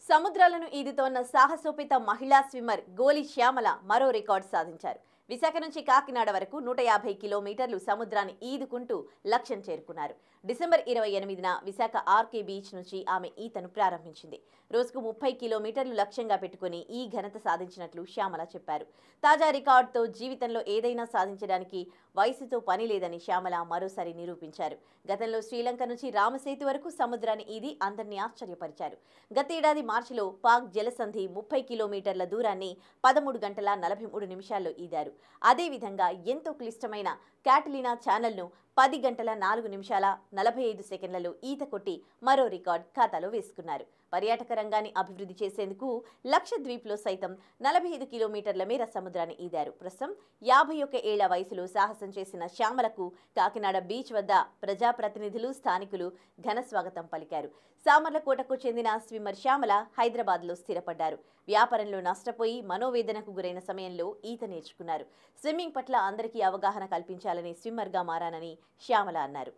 సముద్రాలను ఈదుతోన్న సాహసోపేత మహిళా స్విమ్మర్ గోలి శ్యామల మరో రికార్డు సాధించారు. విశాఖ నుంచి కాకినాడ వరకు 150 కిలోమీటర్లు సముద్రాన్ని ఈదుకుంటూ లక్ష్యం చేరుకున్నారు. డిసెంబర్ 28న విశాఖ ఆర్కే బీచ్ నుంచి ఆమె ఈతను ప్రారంభించింది. రోజుకు 30 కిలోమీటర్లు లక్ష్యంగా పెట్టుకుని ఈ ఘనత సాధించినట్లు శ్యామల చెప్పారు. తాజా రికార్డుతో జీవితంలో ఏదైనా సాధించడానికి వయసుతో పని లేదని శ్యామల మరోసారి నిరూపించారు. గతంలో శ్రీలంక నుంచి రామసేతు వరకు సముద్రాన్ని ఈది అందరినీ ఆశ్చర్యపరిచారు. గతేడాది మార్చిలో పాక్ జలసంధి 30 కిలోమీటర్ల దూరాన్ని 13 గంటల 43 నిమిషాల్లో ఈదారు. అదేవిధంగా ఎంతో క్లిష్టమైన క్యాటలినా ఛానల్ను 10 గంటల 4 నిమిషాల 45 సెకండ్లలో ఈత కొట్టి మరో రికార్డ్ ఖాతాలో వేసుకున్నారు. పర్యాటక రంగాన్ని అభివృద్ధి చేసేందుకు లక్షద్వీప్లో సైతం 45 కిలోమీటర్ల మేర సముద్రాన్ని ఈదారు. ప్రస్తుతం 51 ఏళ్ల వయసులో సాహసం చేసిన శ్యామలకు కాకినాడ బీచ్ వద్ద ప్రజాప్రతినిధులు, స్థానికులు ఘన స్వాగతం పలికారు. సామర్లకోటకు చెందిన స్విమ్మర్ శ్యామల హైదరాబాద్లో స్థిరపడ్డారు. వ్యాపారంలో నష్టపోయి మనోవేదనకు గురైన సమయంలో ఈత నేర్చుకున్నారు. స్విమ్మింగ్ పట్ల అందరికీ అవగాహన కల్పించాలని స్విమ్మర్గా మారానని శ్యామల అన్నారు.